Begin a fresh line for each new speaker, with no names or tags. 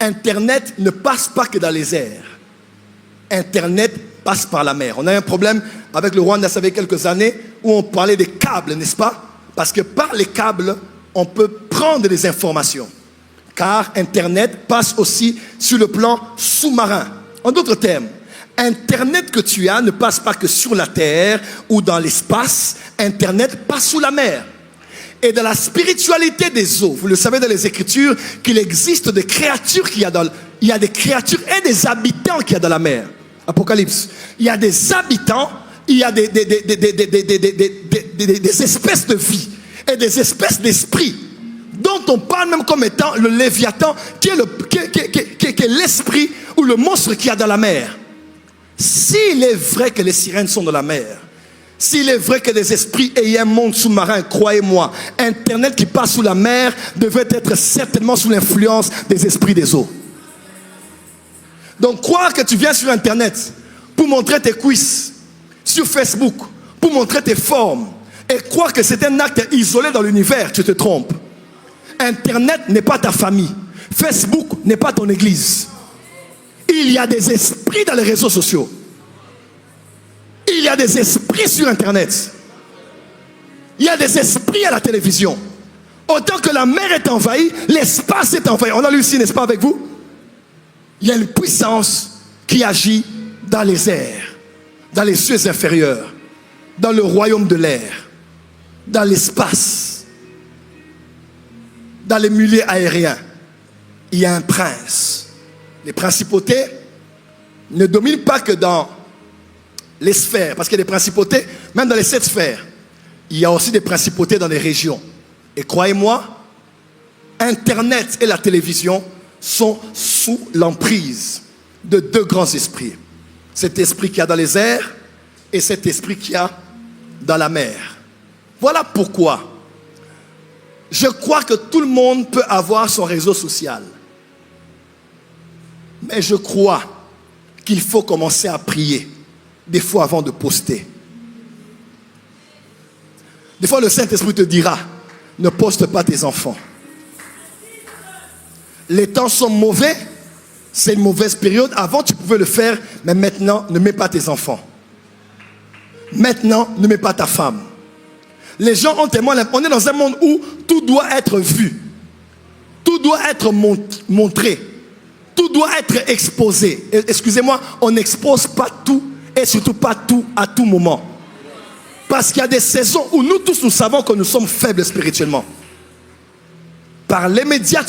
Internet ne passe pas que dans les airs. Internet passe par la mer. On a un problème avec le Rwanda, ça fait quelques années, où on parlait des câbles, n'est-ce pas? Parce que par les câbles, on peut prendre des informations. Car Internet passe aussi sur le plan sous-marin. En d'autres termes, Internet que tu as ne passe pas que sur la terre ou dans l'espace. Internet passe sous la mer. Et dans la spiritualité des eaux, vous le savez dans les Écritures, qu'il existe des créatures qu'il y a dans... Il y a des créatures et des habitants qu'il y a dans la mer. Apocalypse. Il y a des habitants, il y a des espèces de vie et des espèces d'esprit dont on parle même comme étant le Léviathan, qui est l'esprit ou le monstre qu'il y a dans la mer. S'il est vrai que les sirènes sont dans la mer, s'il est vrai que des esprits ayant un monde sous-marin, croyez-moi, Internet qui passe sous la mer devait être certainement sous l'influence des esprits des eaux. Donc croire que tu viens sur Internet pour montrer tes cuisses, sur Facebook, pour montrer tes formes, et croire que c'est un acte isolé dans l'univers, tu te trompes. Internet n'est pas ta famille. Facebook n'est pas ton église. Il y a des esprits dans les réseaux sociaux. Il y a des esprits sur Internet. Il y a des esprits à la télévision. Autant que la mer est envahie, l'espace est envahi. On a lu ici, n'est-ce pas, avec vous? Il y a une puissance qui agit dans les airs, dans les cieux inférieurs, dans le royaume de l'air, dans l'espace, dans les milieux aériens. Il y a un prince. Les principautés ne dominent pas que dans les sphères, parce qu'il y a des principautés, même dans les 7 sphères. Il y a aussi des principautés dans les régions. Et croyez-moi, Internet et la télévision sont sous l'emprise de 2 grands esprits. Cet esprit qu'il y a dans les airs et cet esprit qu'il y a dans la mer. Voilà pourquoi je crois que tout le monde peut avoir son réseau social. Mais je crois qu'il faut commencer à prier des fois avant de poster. Des fois le Saint-Esprit te dira, ne poste pas tes enfants. Les temps sont mauvais, c'est une mauvaise période. Avant tu pouvais le faire, mais maintenant ne mets pas tes enfants. Maintenant ne mets pas ta femme. Les gens ont tellement... On est dans un monde où tout doit être vu. Tout doit être montré. Tout doit être exposé. Excusez-moi, on n'expose pas tout et surtout pas tout à tout moment. Parce qu'il y a des saisons où nous tous nous savons que nous sommes faibles spirituellement. Par les médias